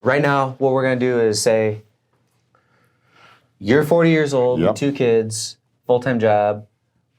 Right now, what we're going to do is say, you're 40 years old with 2 kids, full-time job.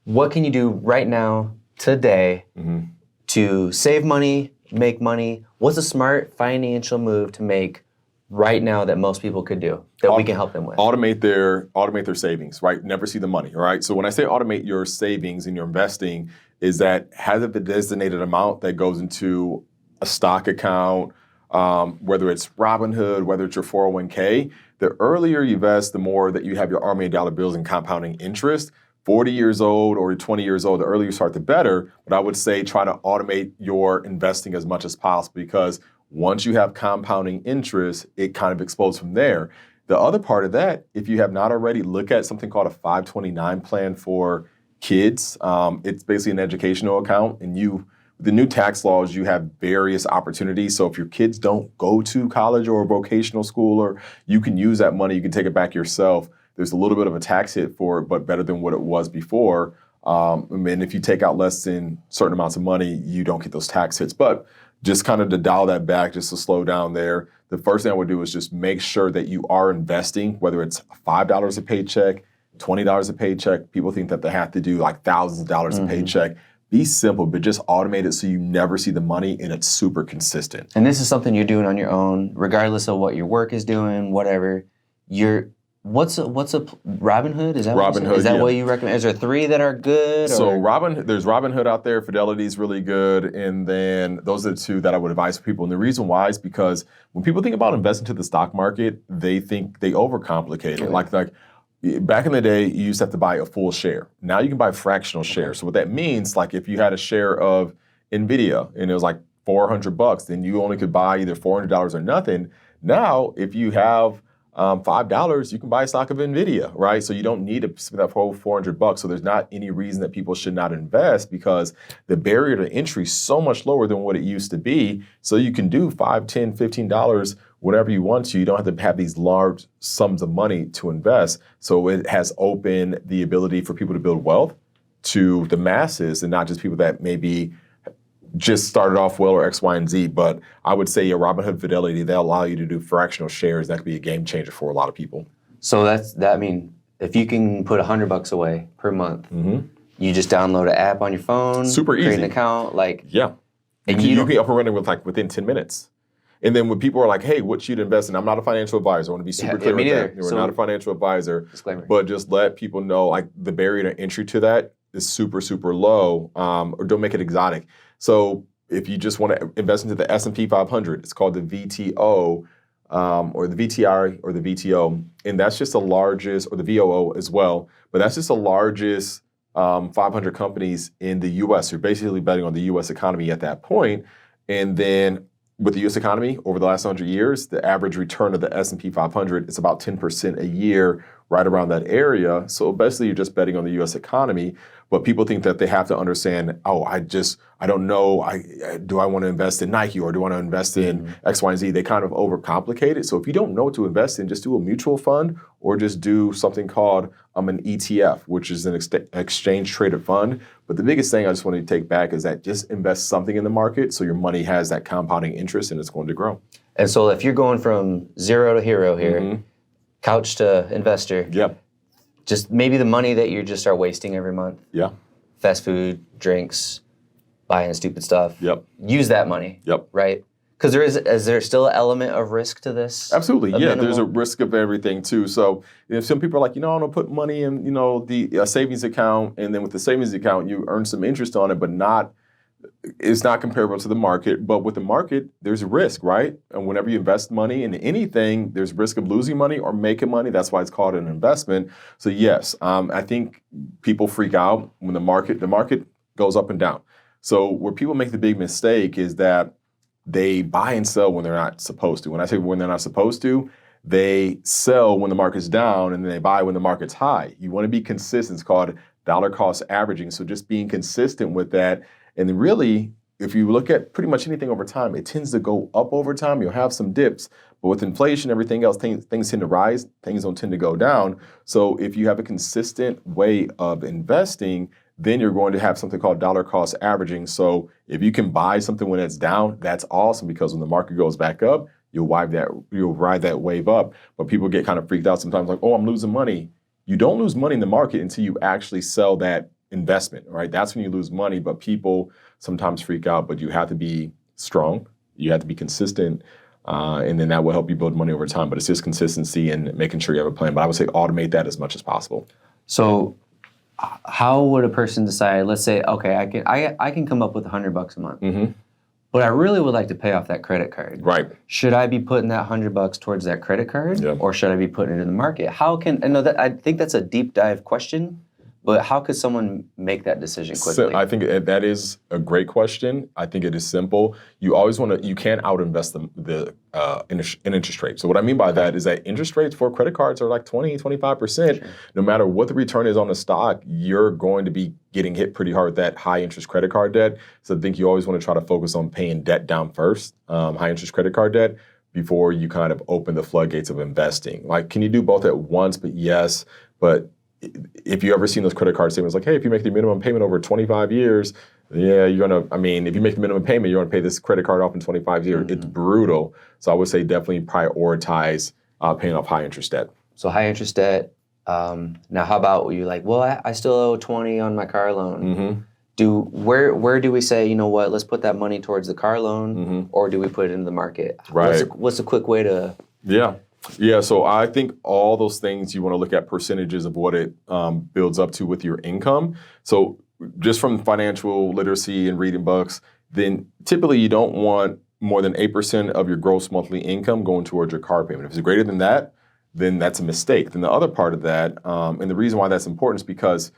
What can you do right now, today, to save money, make money? What's a smart financial move to make right now that most people could do that we can help them with? Automate their savings, right? Never see the money, all right? So when I say automate your savings and your investing, is that have a designated amount that goes into a stock account, whether it's Robinhood, whether it's your 401k. The earlier you invest, the more that you have your army of dollar bills and compounding interest. 40 years old or 20 years old, the earlier you start, the better. But I would say try to automate your investing as much as possible, because once you have compounding interest, it kind of explodes from there. The other part of that, if you have not already, look at something called a 529 plan for kids. It's basically an educational account, and the new tax laws, you have various opportunities. So if your kids don't go to college or vocational school, or you can use that money, you can take it back yourself. There's a little bit of a tax hit for it, but better than what it was before. And if you take out less than certain amounts of money, you don't get those tax hits. But just kind of to dial that back, just to slow down there, the first thing I would do is just make sure that you are investing, whether it's $5 a paycheck, $20 a paycheck. People think that they have to do like thousands of dollars a paycheck. Be simple, but just automate it so you never see the money and it's super consistent. And this is something you're doing on your own, regardless of what your work is doing, whatever. What's a Robinhood? Is that Robinhood? Is that what you recommend? Is there 3 that are good? So there's Robinhood out there. Fidelity's really good, and then those are the 2 that I would advise people. And the reason why is because when people think about investing to the stock market, they think they overcomplicate it. Like back in the day, you used to have to buy a full share. Now you can buy fractional shares. So what that means, like if you had a share of NVIDIA and it was like $400, then you only could buy either $400 or nothing. Now, if you have $5, you can buy a stock of NVIDIA, right? So you don't need to spend that whole $400. So there's not any reason that people should not invest, because the barrier to entry is so much lower than what it used to be. So you can do $5, $10, $15, whatever you want to. You don't have to have these large sums of money to invest. So it has opened the ability for people to build wealth to the masses, and not just people that maybe just started off well or X, Y, and Z. But I would say a Robinhood, Fidelity, they'll allow you to do fractional shares. That could be a game changer for a lot of people. So I mean, if you can put $100 away per month, you just download an app on your phone, super easy, create an account, and you can get up and running within 10 minutes. And then when people are like, hey, what should invest in? I'm not a financial advisor. I want to be super clear with that. We're not a financial advisor. Disclaimer. But just let people know, like, the barrier to entry to that is super, super low, or don't make it exotic. So if you just want to invest into the S&P 500, it's called the VTO, or the VTI or the VTO. And that's just the largest, or the VOO as well. But that's just the largest 500 companies in the U.S. You're basically betting on the U.S. economy at that point. And then with the U.S. economy over the last 100 years, the average return of the S&P 500 is about 10% a year, right around that area. So basically, you're just betting on the U.S. economy. But people think that they have to understand, I don't know, do I want to invest in Nike, or do I want to invest in X, Y, and Z? They kind of overcomplicate it. So if you don't know what to invest in, just do a mutual fund, or just do something called an ETF, which is an exchange traded fund. But the biggest thing I just wanted to take back is that just invest something in the market so your money has that compounding interest and it's going to grow. And so if you're going from zero to hero here, couch to investor, just maybe the money that you just are wasting every month. Fast food, drinks, buying stupid stuff. Use that money. Right? Because is there still an element of risk to this? Absolutely, yeah. There's a risk of everything too. So if some people are like, I want to put money in, the savings account, and then with the savings account, you earn some interest on it, but it's not comparable to the market. But with the market, there's risk, right? And whenever you invest money in anything, there's risk of losing money or making money. That's why it's called an investment. So yes, I think people freak out when the market goes up and down. So where people make the big mistake is that they buy and sell when they're not supposed to. When I say when they're not supposed to, they sell when the market's down and then they buy when the market's high. You want to be consistent. It's called dollar cost averaging. So just being consistent with that. And then really, if you look at pretty much anything over time, it tends to go up over time. You'll have some dips, but with inflation, everything else, things tend to rise. Things don't tend to go down. So if you have a consistent way of investing, then you're going to have something called dollar cost averaging. So if you can buy something when it's down, that's awesome, because when the market goes back up, you'll ride that wave up. But people get kind of freaked out sometimes, like, oh, I'm losing money. You don't lose money in the market until you actually sell that investment, right? That's when you lose money. But people sometimes freak out. But you have to be strong. You have to be consistent. And then that will help you build money over time. But it's just consistency and making sure you have a plan. But I would say automate that as much as possible. So how would a person decide, let's say, okay, I can come up with $100 a month, but I really would like to pay off that credit card. Right. Should I be putting that $100 towards that credit card, or should I be putting it in the market? I think that's a deep dive question, but how could someone make that decision quickly? So I think that is a great question. I think it is simple. You always you can't out-invest the interest rate. So what I mean by that is that interest rates for credit cards are like 20, 25%. Sure. No matter what the return is on the stock, you're going to be getting hit pretty hard with that high interest credit card debt. So I think you always want to try to focus on paying debt down first, high interest credit card debt, before you kind of open the floodgates of investing. Like, can you do both at once? But yes, but if you ever seen those credit card statements like, hey, if you make the minimum payment over 25 years, if you make the minimum payment, you're going to pay this credit card off in 25 years. It's brutal. So I would say definitely prioritize paying off high interest debt. So high interest debt. Now, how about you like, well, I still owe 20 on my car loan. Where do we say, you know what, let's put that money towards the car loan, or do we put it into the market? Right. What's a quick way to... Yeah, so I think all those things you want to look at percentages of what it builds up to with your income. So just from financial literacy and reading books, then typically you don't want more than 8% of your gross monthly income going towards your car payment. If it's greater than that, then that's a mistake. Then the other part of that, and the reason why that's important is because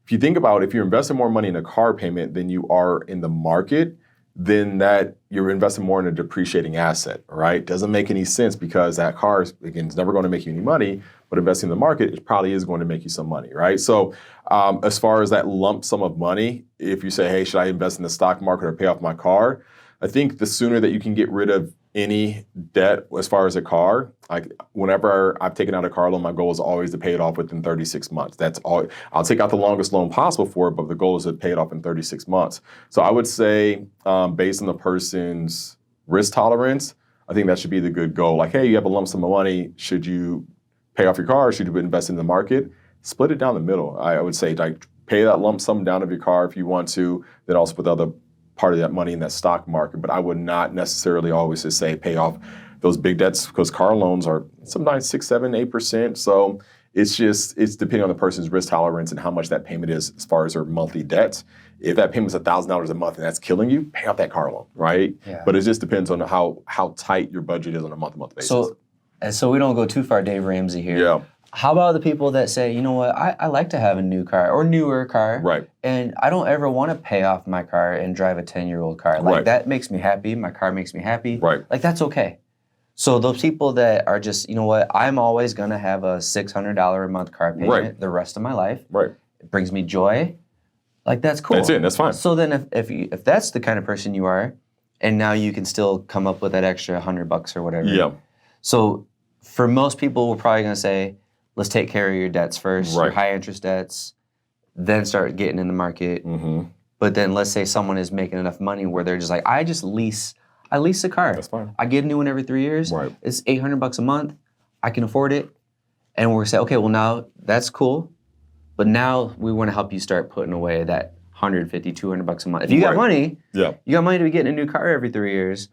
if you think about if you're investing more money in a car payment than you are in the market, then that you're investing more in a depreciating asset, right? Doesn't make any sense because that car, again, is never going to make you any money, but investing in the market, it probably is going to make you some money, right? So as far as that lump sum of money, if you say, hey, should I invest in the stock market or pay off my car? I think the sooner that you can get rid of any debt as far as a car, like whenever I've taken out a car loan, my goal is always to pay it off within 36 months. That's all. I'll take out the longest loan possible for it, but the goal is to pay it off in 36 months. So I would say based on the person's risk tolerance, I think that should be the good goal. Like, hey, you have a lump sum of money. Should you pay off your car or should you invest in the market? Split it down the middle. I would say like pay that lump sum down of your car if you want to, then also put the other part of that money in that stock market. But I would not necessarily always just say pay off those big debts because car loans are sometimes 6, 7, 8%. So it's depending on the person's risk tolerance and how much that payment is as far as their monthly debts. If that payment's $1,000 a month and that's killing you, pay off that car loan, right? Yeah. But it just depends on how tight your budget is on a month-to-month basis. So we don't go too far, Dave Ramsey here. Yeah. How about the people that say, you know what, I like to have a new car or newer car, right? And I don't ever want to pay off my car and drive a 10-year-old car. Like that makes me happy. My car makes me happy. Right. Like that's okay. So those people that are just, you know what, I'm always gonna have a $600 a month car payment the rest of my life. Right. It brings me joy. Like that's cool. That's it. That's fine. So then if that's the kind of person you are, and now you can still come up with that extra $100 or whatever. Yeah. So for most people, we're probably gonna say, let's take care of your debts first, your high interest debts, then start getting in the market. But then let's say someone is making enough money where they're just like, I lease a car. That's fine. I get a new one every 3 years. Right. It's $800 a month. I can afford it. And we're saying, okay, well now that's cool. But now we want to help you start putting away that $150, $200 a month. If you got money, you got money to be getting a new car every 3 years,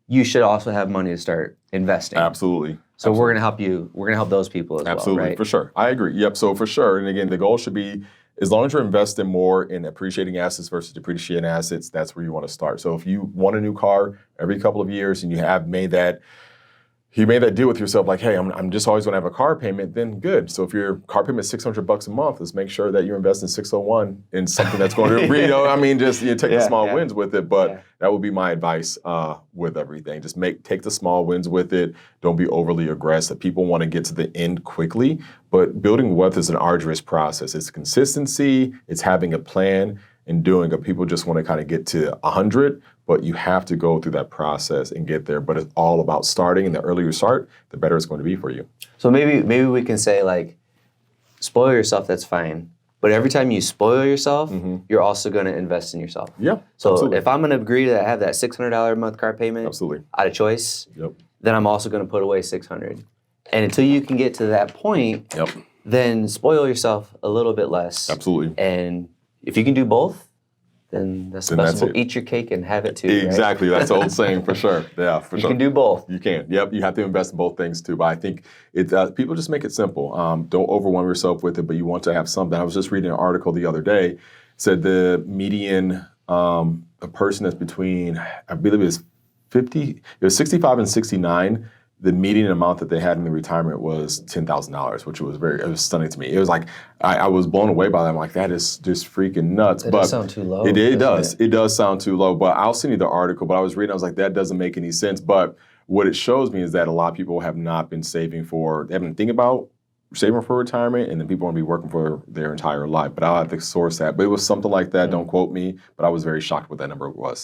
you should also have money to start investing. Absolutely. So we're gonna help you. We're gonna help those people as well, right? Absolutely, for sure. I agree. Yep. So for sure, and again, the goal should be as long as you're investing more in appreciating assets versus depreciating assets, that's where you want to start. So if you want a new car every couple of years and you have made that deal with yourself, like, hey, I'm just always going to have a car payment, then good. So if your car payment is $600 a month, let's make sure that you're investing 601 in something that's going to, just take the small wins with it. But that would be my advice with everything. Just take the small wins with it. Don't be overly aggressive. People want to get to the end quickly, but building wealth is an arduous process. It's consistency. It's having a plan and doing it. People just want to kind of get to 100, but you have to go through that process and get there. But it's all about starting, and the earlier you start, the better it's going to be for you. So maybe we can say, like, spoil yourself, that's fine. But every time you spoil yourself, you're also going to invest in yourself. Yeah. So absolutely. If I'm going to agree to have that $600 a month car payment absolutely out of choice, then I'm also going to put away 600. And until you can get to that point, Yep. then spoil yourself a little bit less. Absolutely. And if you can do both, then that's the Then best. that's it. Eat your cake and have it too. Exactly. Right? That's the old saying for sure. Yeah, for You sure. can do both. You can. Yep. You have to invest in both things too. But I think people just make it simple. Don't overwhelm yourself with it, but you want to have something. I was just reading an article the other day. It said the median, a person that's between, I believe it was 65 and 69. The median amount that they had in the retirement was $10,000, which it was stunning to me. It was like, I was blown away by that. I'm like, that is just freaking nuts. That does sound too low. It does. It does sound too low. But I'll send you the article. But I was reading, I was like, that doesn't make any sense. But what it shows me is that a lot of people have not been saving they haven't been thinking about saving for retirement, and then people want to be working for their entire life. But I'll have to source that. But it was something like that. Don't quote me. But I was very shocked what that number was.